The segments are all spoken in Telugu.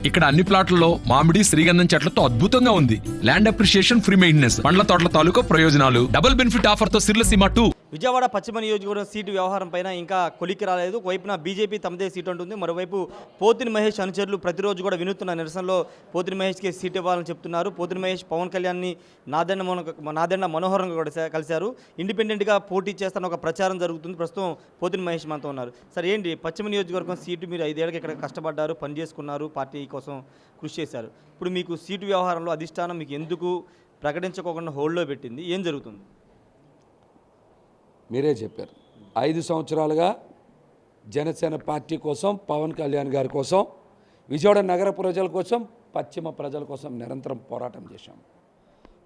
ఇక్కడ అన్ని ప్లాట్లలో మామిడి శ్రీగంధం చెట్లతో అద్భుతంగా ఉంది. ల్యాండ్ అప్రిషియేషన్, ఫ్రీ మెయింటెనెన్స్, పండ్ల తోటల తాలూకా ప్రయోజనాలు, డబుల్ బెనిఫిట్ ఆఫర్ తో సిర్లసీమ 2. విజయవాడ పశ్చిమ నియోజకవర్గం సీటు వ్యవహారం పైన ఇంకా కొలిక్కి రాలేదు. ఒకవైపున బీజేపీ తమదే సీటు అంటుంది, మరోవైపు పోతిని మహేష్ అనుచరులు ప్రతిరోజు కూడా వినూత్న నిరసనలో పోతిని మహేష్కి సీటు ఇవ్వాలని చెప్తున్నారు. పోతిని మహేష్ పవన్ కళ్యాణ్ని నాదెండ మనోహరంగా కూడా కలిశారు. ఇండిపెండెంట్గా పోటీ చేస్తాన ఒక ప్రచారం జరుగుతుంది. ప్రస్తుతం పోతిని మహేష్ మనతో ఉన్నారు. సార్, ఏంటి పశ్చిమ నియోజకవర్గం సీటు మీరు 5 ఏళ్ళకి ఇక్కడ కష్టపడ్డారు, పనిచేసుకున్నారు, పార్టీ కోసం కృషి చేశారు. ఇప్పుడు మీకు సీటు వ్యవహారంలో అధిష్టానం మీకు ఎందుకు ప్రకటించుకోకుండా హోల్డ్లో పెట్టింది? ఏం జరుగుతుంది? మీరే చెప్పారు, 5 సంవత్సరాలుగా జనసేన పార్టీ కోసం, పవన్ కళ్యాణ్ గారి కోసం, విజయవాడ నగర ప్రజల కోసం, పశ్చిమ ప్రజల కోసం నిరంతరం పోరాటం చేశాం.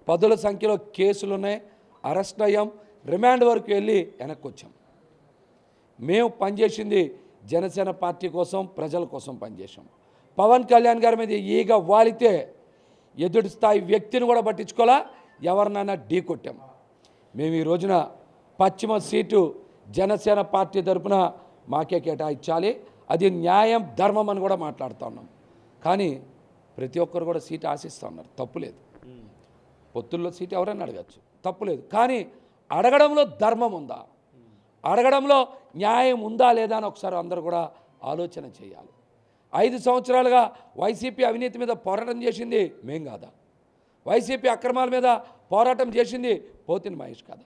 10ల సంఖ్యలో కేసులు ఉన్నాయి, అరెస్ట్ అయ్యాం, రిమాండ్ వరకు వెళ్ళి వెనక్కి వచ్చాం. మేము పనిచేసింది జనసేన పార్టీ కోసం, ప్రజల కోసం పనిచేసాం. పవన్ కళ్యాణ్ గారి మీద ఈగ వాలితే ఎదుటి స్థాయి వ్యక్తిని కూడా పట్టించుకోవాలా, ఎవరినైనా ఢీ కొట్టాం. మేము ఈ రోజున పశ్చిమ సీటు జనసేన పార్టీ తరఫున మాకే కేటాయించాలి, అది న్యాయం, ధర్మం అని కూడా మాట్లాడుతూ ఉన్నాం. కానీ ప్రతి ఒక్కరు కూడా సీటు ఆశిస్తూ ఉన్నారు, తప్పులేదు. పొత్తుల్లో సీటు ఎవరైనా అడగచ్చు, తప్పులేదు. కానీ అడగడంలో ధర్మం ఉందా, అడగడంలో న్యాయం ఉందా లేదా అని ఒకసారి అందరూ కూడా ఆలోచన చేయాలి. 5 సంవత్సరాలుగా వైసీపీ అవినీతి మీద పోరాటం చేసింది మేం కాదా? వైసీపీ అక్రమాల మీద పోరాటం చేసింది పోతిని మహేష్ కాదా?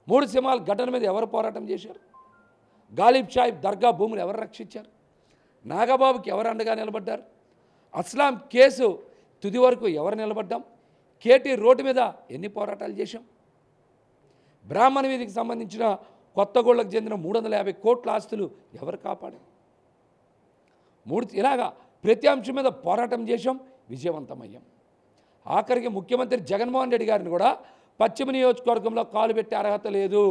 3 సింహాల ఘటన మీద ఎవరు పోరాటం చేశారు? గాలిబ్ సాహిబ్ దర్గా భూములు ఎవరు రక్షించారు? నాగబాబుకి ఎవరు అండగా నిలబడ్డారు? అస్లాం కేసు తుది వరకు ఎవరు నిలబడ్డాం? కేటీ రోడ్డు మీద ఎన్ని పోరాటాలు చేశాం? బ్రాహ్మణ వీధికి సంబంధించిన కొత్తగూళ్ళకు చెందిన 350 కోట్ల ఆస్తులు ఎవరు కాపాడారు? ఇలాగా ప్రతి అంశం మీద పోరాటం చేశాం, విజయవంతమయ్యాం. ఆఖరికి ముఖ్యమంత్రి జగన్మోహన్ రెడ్డి గారిని కూడా పశ్చిమ నియోజకవర్గంలో కాలు పెట్టే అర్హత లేదు,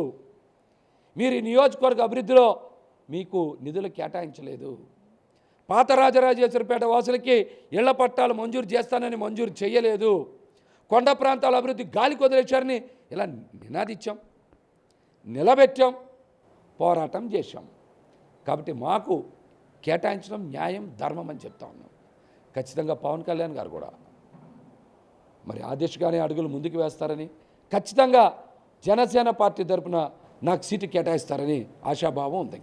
మీరు ఈ నియోజకవర్గ అభివృద్ధిలో మీకు నిధులు కేటాయించలేదు, పాత రాజరాజేశ్వరపేట వాసులకి ఇళ్ల పట్టాలు మంజూరు చేస్తానని మంజూరు చేయలేదు, కొండ ప్రాంతాల అభివృద్ధి గాలికి వదిలేశారని ఇలా నినాదించాం, నిలబెట్టాం, పోరాటం చేశాం. కాబట్టి మాకు కేటాయించడం న్యాయం, ధర్మం అని చెప్తా ఉన్నాం. ఖచ్చితంగా పవన్ కళ్యాణ్ గారు కూడా మరి ఆ దిశగానే అడుగులు ముందుకు వేస్తారని, ఖచ్చితంగా జనసేన పార్టీ తరఫున నాకు సీటు కేటాయిస్తారని ఆశాభావం ఉంది.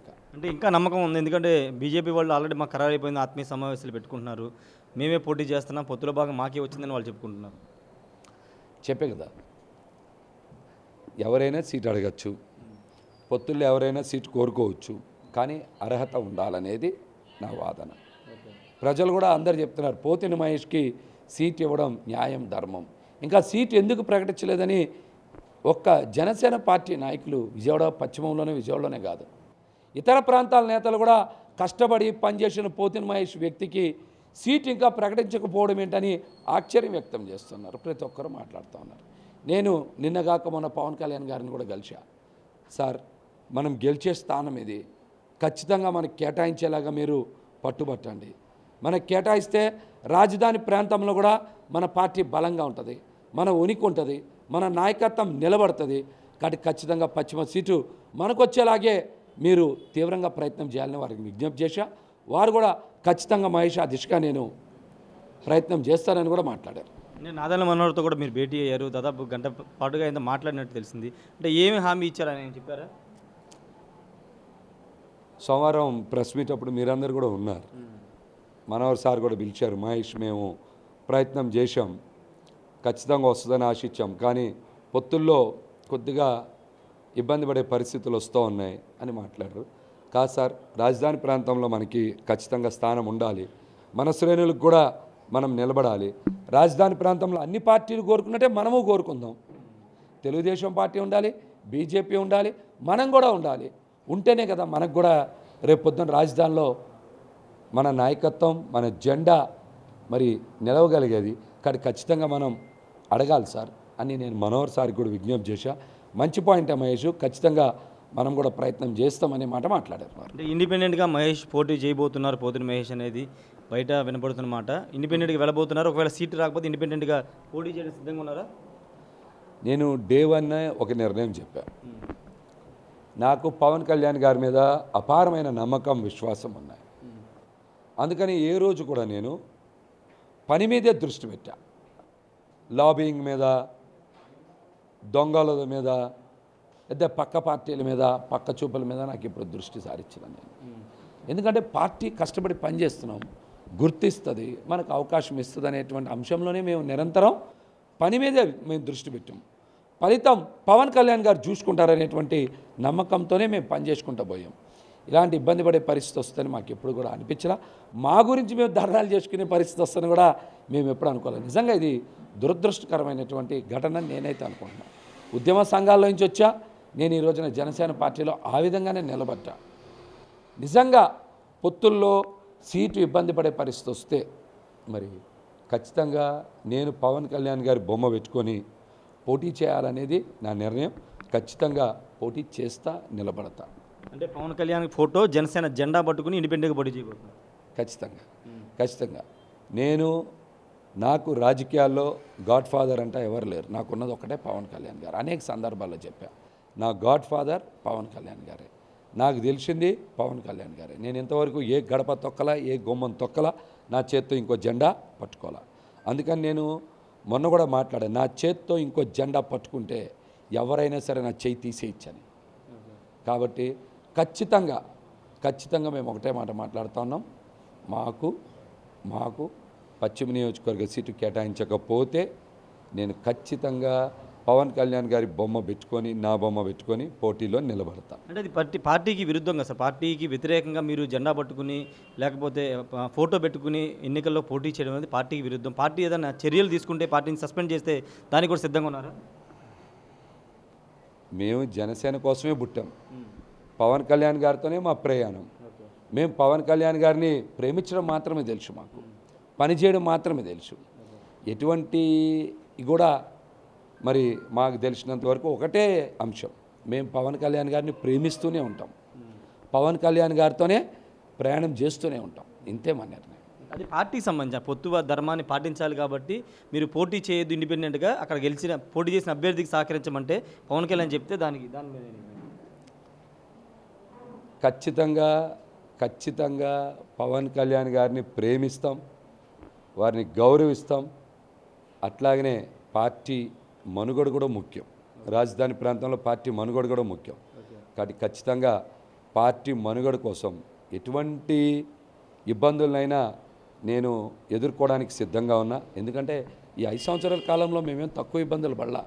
ఇంకా నమ్మకం ఉంది, ఎందుకంటే బీజేపీ వాళ్ళు ఆల్రెడీ మాకు ఖరారు అయిపోయింది, ఆత్మీయ సమావేశాలు పెట్టుకుంటున్నారు, మేమే పోటీ చేస్తున్నాం, పొత్తుల భాగం మాకే వచ్చిందని వాళ్ళు చెప్పుకుంటున్నారు. చెప్పే కదా, ఎవరైనా సీటు అడగచ్చు, పొత్తుల్లో ఎవరైనా సీటు కోరుకోవచ్చు, కానీ అర్హత ఉండాలనేది నా వాదన. ప్రజలు కూడా అందరు చెప్తున్నారు పోతిని మహేష్కి సీట్ ఇవ్వడం న్యాయం, ధర్మం. ఇంకా సీటు ఎందుకు ప్రకటించలేదని ఒక్క జనసేన పార్టీ నాయకులు విజయవాడలోనే కాదు, ఇతర ప్రాంతాల నేతలు కూడా కష్టపడి పనిచేసిన పోతిని మహేష్ వ్యక్తికి సీట్ ఇంకా ప్రకటించకపోవడం ఏంటని ఆశ్చర్యం వ్యక్తం చేస్తున్నారు. ప్రతి ఒక్కరూ మాట్లాడుతూ ఉన్నారు. నేను నిన్నగాక మొన్న పవన్ కళ్యాణ్ గారిని కూడా కలిసా. సార్, మనం గెలిచే స్థానం ఇది, ఖచ్చితంగా మనకు కేటాయించేలాగా మీరు పట్టుబట్టండి. మనకు కేటాయిస్తే రాజధాని ప్రాంతంలో కూడా మన పార్టీ బలంగా ఉంటుంది, మన ఉనికి ఉంటుంది, మన నాయకత్వం నిలబడుతుంది. కాబట్టి ఖచ్చితంగా పశ్చిమ సీటు మనకు వచ్చేలాగే మీరు తీవ్రంగా ప్రయత్నం చేయాలని వారికి విజ్ఞప్తి చేశా. వారు కూడా ఖచ్చితంగా మహేష్ ఆ దిశగా నేను ప్రయత్నం చేస్తానని కూడా మాట్లాడారు. నేను నాదెండ్ల మనోహర్తో కూడా మీరు భేటీ అయ్యారు, దాదాపు గంట పాటుగా ఎంత మాట్లాడినట్టు తెలిసింది. అంటే ఏమి హామీ ఇచ్చారని చెప్పారా? సోమవారం ప్రెస్ మీట్ అప్పుడు మీరందరూ కూడా ఉన్నారు, మనోహర్ సార్ కూడా పిలిచారు. మహేష్, మేము ప్రయత్నం చేశాం, ఖచ్చితంగా వస్తుందని ఆశించాం, కానీ పొత్తుల్లో కొద్దిగా ఇబ్బంది పడే పరిస్థితులు వస్తూ ఉన్నాయి అని మాట్లాడారు. కాదు సార్, రాజధాని ప్రాంతంలో మనకి ఖచ్చితంగా స్థానం ఉండాలి, మన శ్రేణులకు కూడా మనం నిలబడాలి. రాజధాని ప్రాంతంలో అన్ని పార్టీలు కోరుకున్నట్టే మనము కోరుకుందాం. తెలుగుదేశం పార్టీ ఉండాలి, బీజేపీ ఉండాలి, మనం కూడా ఉండాలి. ఉంటేనే కదా మనకు కూడా రేపు పొద్దున్న రాజధానిలో మన నాయకత్వం, మన జెండా మరి నిలవగలిగేది. కానీ ఖచ్చితంగా మనం అడగాలి సార్ అని నేను మనోహర్ సార్కి కూడా విజ్ఞప్తి చేశా. మంచి పాయింట్ మహేష్, ఖచ్చితంగా మనం కూడా ప్రయత్నం చేస్తామనే మాట మాట్లాడారు. అంటే ఇండిపెండెంట్గా మహేష్ పోటీ చేయబోతున్నారు, పోతిని మహేష్ అనేది బయట వినపడుతున్న మాట. ఇండిపెండెంట్గా వెళ్ళబోతున్నారు, ఒకవేళ సీటు రాకపోతే ఇండిపెండెంట్గా పోటీ చేయడం సిద్ధంగా ఉన్నారా? నేను డే 1 ఒక నిర్ణయం చెప్పాను. నాకు పవన్ కళ్యాణ్ గారి మీద అపారమైన నమ్మకం, విశ్వాసం ఉన్నాయి. అందుకని ఏ రోజు కూడా నేను పని మీదే దృష్టి పెట్టా. లాబింగ్ మీద, దొంగల మీద, లేదా పక్క పార్టీల మీద, పక్క చూపుల మీద నాకు ఇప్పుడు దృష్టి సారించాను నేను. ఎందుకంటే పార్టీ కష్టపడి పనిచేస్తున్నాం, గుర్తిస్తుంది, మనకు అవకాశం ఇస్తుంది అనేటువంటి అంశంలోనే మేము నిరంతరం పని మీదే మేము దృష్టి పెట్టాం. ఫలితం పవన్ కళ్యాణ్ గారు చూసుకుంటారనేటువంటి నమ్మకంతోనే మేము పనిచేసుకుంటూ పోయాం. ఇలాంటి ఇబ్బంది పడే పరిస్థితి వస్తుందని మాకు ఎప్పుడు కూడా అనిపించలా. మా గురించి మేము ధర్నాలు చేసుకునే పరిస్థితి వస్తుందని కూడా మేము ఎప్పుడు అనుకోలేదు. నిజంగా ఇది దురదృష్టకరమైనటువంటి ఘటన నేనైతే అనుకుంటున్నాను. ఉద్యమ సంఘాల్లో నుంచి వచ్చా, నేను ఈ రోజున జనసేన పార్టీలో ఆ విధంగానే నిలబడ్డా. నిజంగా పొత్తుల్లో సీటు ఇబ్బంది పడే పరిస్థితి వస్తే మరి ఖచ్చితంగా నేను పవన్ కళ్యాణ్ గారి బొమ్మ పెట్టుకొని పోటీ చేయాలనేది నా నిర్ణయం. ఖచ్చితంగా పోటీ చేస్తా, నిలబడతా. అంటే పవన్ కళ్యాణ్ ఫోటో జనసేన జెండా పట్టుకుని ఇండిపెండెంట్గా పోటీ చేయబోతున్నారు. ఖచ్చితంగా నాకు రాజకీయాల్లో గాడ్ ఫాదర్ అంటే ఎవరు లేరు. నాకున్నది ఒకటే పవన్ కళ్యాణ్ గారు. అనేక సందర్భాల్లో చెప్పా, నా గాడ్ ఫాదర్ పవన్ కళ్యాణ్ గారే. నాకు తెలిసింది పవన్ కళ్యాణ్ గారే. నేను ఇంతవరకు ఏ గడప తొక్కలా, ఏ గుమ్మం తొక్కలా, నా చేత్తో ఇంకో జెండా పట్టుకోవాలా. అందుకని నేను మొన్న కూడా మాట్లాడాను, నా చేత్తో ఇంకో జెండా పట్టుకుంటే ఎవరైనా సరే నా చేయి తీసేయచ్చని. కాబట్టి ఖచ్చితంగా మేము ఒకటే మాట మాట్లాడుతూ ఉన్నాం. మాకు పశ్చిమ నియోజకవర్గ సీటు కేటాయించకపోతే నేను ఖచ్చితంగా పవన్ కళ్యాణ్ గారి బొమ్మ పెట్టుకొని, నా బొమ్మ పెట్టుకొని పోటీలో నిలబడతా. అంటే అది పార్టీకి విరుద్ధంగా సార్, పార్టీకి వ్యతిరేకంగా మీరు జెండా పట్టుకుని లేకపోతే ఫోటో పెట్టుకుని ఎన్నికల్లో పోటీ చేయడం అనేది పార్టీకి విరుద్ధం. పార్టీ ఏదైనా చర్యలు తీసుకుంటే, పార్టీని సస్పెండ్ చేస్తే దానికి కూడా సిద్ధంగా ఉన్నారా? మేము జనసేన కోసమే పుట్టాం. పవన్ కళ్యాణ్ గారితోనే మా ప్రయాణం. మేము పవన్ కళ్యాణ్ గారిని ప్రేమించడం మాత్రమే తెలుసు, మాకు పనిచేయడం మాత్రమే తెలుసు. ఎటువంటి కూడా మరి మాకు తెలిసినంత వరకు ఒకటే అంశం, మేము పవన్ కళ్యాణ్ గారిని ప్రేమిస్తూనే ఉంటాం, పవన్ కళ్యాణ్ గారితోనే ప్రయాణం చేస్తూనే ఉంటాం. ఇంతే మా నిర్ణయం. అది పార్టీకి సంబంధించిన పొత్తు ధర్మాన్ని పాటించాలి కాబట్టి మీరు పోటీ చేయొద్దు ఇండిపెండెంట్గా, అక్కడ పోటీ చేసిన అభ్యర్థికి సహకరించమంటే పవన్ కళ్యాణ్ చెప్తే దాని మీద ఖచ్చితంగా పవన్ కళ్యాణ్ గారిని ప్రేమిస్తాం, వారిని గౌరవిస్తాం. అట్లాగనే పార్టీ మనుగడ కూడా ముఖ్యం. రాజధాని ప్రాంతంలో పార్టీ మనుగడ కూడా ముఖ్యం. కాబట్టి ఖచ్చితంగా పార్టీ మనుగడ కోసం ఎటువంటి ఇబ్బందులనైనా నేను ఎదుర్కోవడానికి సిద్ధంగా ఉన్నా. ఎందుకంటే ఈ 5 సంవత్సరాల కాలంలో మేమేం తక్కువ ఇబ్బందులు పడలా.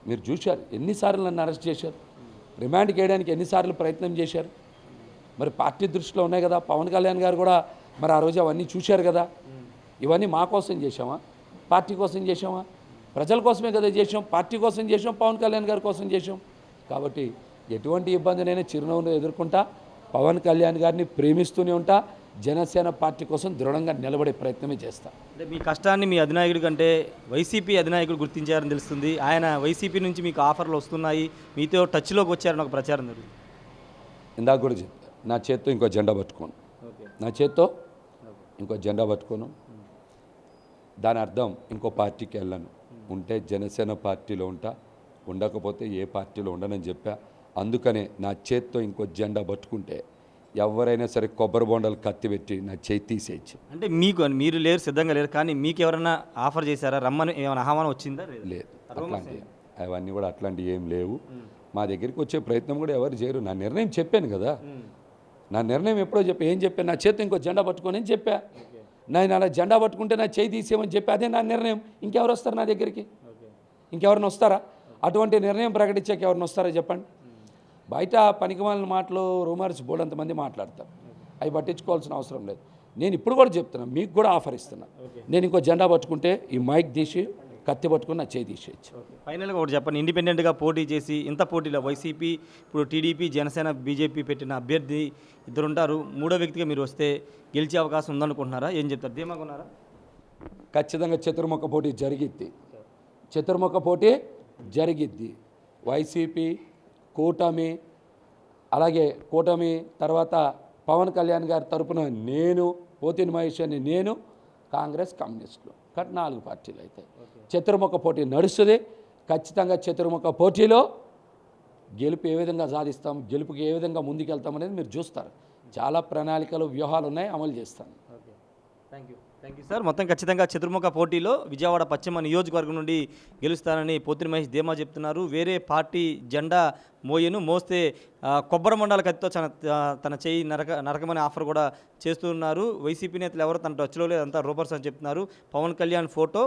మీరు చూశారు, ఎన్నిసార్లు నన్ను అరెస్ట్ చేశారు, రిమాండ్కి వేయడానికి ఎన్నిసార్లు ప్రయత్నం చేశారు. మరి పార్టీ దృష్టిలో ఉన్నాయి కదా. పవన్ కళ్యాణ్ గారు కూడా మరి ఆ రోజు అవన్నీ చూశారు కదా. ఇవన్నీ మా కోసం చేసామా, పార్టీ కోసం చేసామా? ప్రజల కోసమే కదా చేసాం, పార్టీ కోసం చేసాం, పవన్ కళ్యాణ్ గారి కోసం చేసాం. కాబట్టి ఎటువంటి ఇబ్బందినైనా చిరునవ్వును ఎదుర్కొంటా, పవన్ కళ్యాణ్ గారిని ప్రేమిస్తూనే ఉంటా, జనసేన పార్టీ కోసం దృఢంగా నిలబడే ప్రయత్నమే చేస్తా. అంటే మీ కష్టాన్ని మీ అధినాయకుడి కంటే వైసీపీ అధినాయకుడు గుర్తించారని తెలుస్తుంది. ఆయన వైసీపీ నుంచి మీకు ఆఫర్లు వస్తున్నాయి, మీతో టచ్లోకి వచ్చారని ఒక ప్రచారం జరుగుతుంది. ఇందాక కూడా చెప్తా, నా చేత్తో ఇంకో జెండా పట్టుకోను, నా చేత్తో ఇంకో జెండా పట్టుకోను. దాని అర్థం ఇంకో పార్టీకి వెళ్ళను. ఉంటే జనసేన పార్టీలో ఉంటా, ఉండకపోతే ఏ పార్టీలో ఉండనని చెప్పా. అందుకనే నా చేత్తో ఇంకో జెండా పట్టుకుంటే ఎవరైనా సరే కొబ్బరి బొండాలు కత్తి పెట్టి నా చేయి తీసేయచ్చు. అంటే మీరు లేరు, సిద్ధంగా లేరు, కానీ మీకు ఎవరైనా ఆఫర్ చేశారా, రమ్మని ఏమైనా ఆహ్వానం వచ్చిందా? లేదు, అట్లాంటి అవన్నీ కూడా అట్లాంటివి ఏం లేవు. మా దగ్గరికి వచ్చే ప్రయత్నం కూడా ఎవరు చేయరు. నా నిర్ణయం చెప్పాను కదా, నా నిర్ణయం ఎప్పుడో ఏం చెప్పాను, నా చేత్తో ఇంకో జెండా పట్టుకొని అని చెప్పా. నేను అలా జెండా పట్టుకుంటే నా చేయి తీసేయమని చెప్పి, అదే నా నిర్ణయం. ఇంకెవరు వస్తారు నా దగ్గరికి? ఇంకెవరిని వస్తారా? అటువంటి నిర్ణయం ప్రకటించాక ఎవరిని వస్తారో చెప్పండి. బయట పనికిమాలిన మాటలు, రూమర్స్ బోర్డంతమంది మాట్లాడతారు, అవి పట్టించుకోవాల్సిన అవసరం లేదు. నేను ఇప్పుడు కూడా చెప్తున్నా, మీకు కూడా ఆఫర్ ఇస్తున్నా. నేను ఇంకో జెండా పట్టుకుంటే ఈ మైక్ తీసి కత్తి పట్టుకుని నా చేయి తీసేయచ్చు. ఫైనల్గా ఒకటి చెప్పండి, ఇండిపెండెంట్గా పోటీ చేసి ఇంత పోటీలో వైసీపీ, ఇప్పుడు టీడీపీ, జనసేన, బీజేపీ పెట్టిన అభ్యర్థి ఇద్దరు ఉంటారు, మూడో వ్యక్తిగా మీరు వస్తే గెలిచే అవకాశం ఉందనుకుంటున్నారా? ఏం చెప్తారు, ధీమాగా ఉన్నారా? ఖచ్చితంగా చతుర్ముఖ పోటీ జరిగిద్ది. చతుర్ముఖ పోటీ జరిగిద్ది. వైసీపీ, కూటమి, అలాగే కూటమి తర్వాత పవన్ కళ్యాణ్ గారి తరపున నేను, పోతిని మహేష్ అని నేను, కాంగ్రెస్, కమ్యూనిస్టులు, కట్ 4 పార్టీలు అయితే చతుర్ముఖ పోటీ నడుస్తుంది. ఖచ్చితంగా చతుర్ముఖ పోటీలో గెలుపు ఏ విధంగా సాధిస్తాం, గెలుపుకి ఏ విధంగా ముందుకెళ్తాం అనేది మీరు చూస్తారు. చాలా ప్రణాళికలు, వ్యూహాలు ఉన్నాయి, అమలు చేస్తాను. Thank you. Thank you sir. మొత్తం ఖచ్చితంగా చతుర్ముఖ పోటీలో విజయవాడ పశ్చిమ నియోజకవర్గం నుండి గెలుస్తానని పోతిరి మహేష్ ధీమా చెప్తున్నారు. వేరే పార్టీ జెండా మోస్తే కొబ్బరి మండల కత్తితో తన చేయి నరకమనే ఆఫర్ కూడా చేస్తున్నారు. వైసీపీ నేతలు ఎవరు తన టచ్లో లేదంతా రూపర్స్ అని చెప్తున్నారు. పవన్ కళ్యాణ్ ఫోటో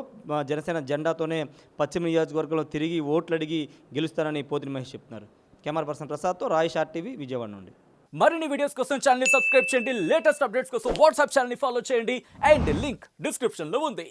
జనసేన జెండాతోనే పశ్చిమ నియోజకవర్గంలో తిరిగి ఓట్లు అడిగి గెలుస్తానని పోతిరి మహేష్ చెప్తున్నారు. కెమెరా పర్సన్ ప్రసాద్తో రాయ్ షార్ట్ టీవీ విజయవాడ నుండి. మరిన్ని వీడియోస్ కోసం ఛానల్ ని సబ్స్క్రైబ్ చేయండి. లేటెస్ట్ అప్డేట్స్ కోసం వాట్సాప్ ఛానల్ ని ఫాలో చేయండి. అండ్ లింక్ డిస్క్రిప్షన్ లో ఉంది.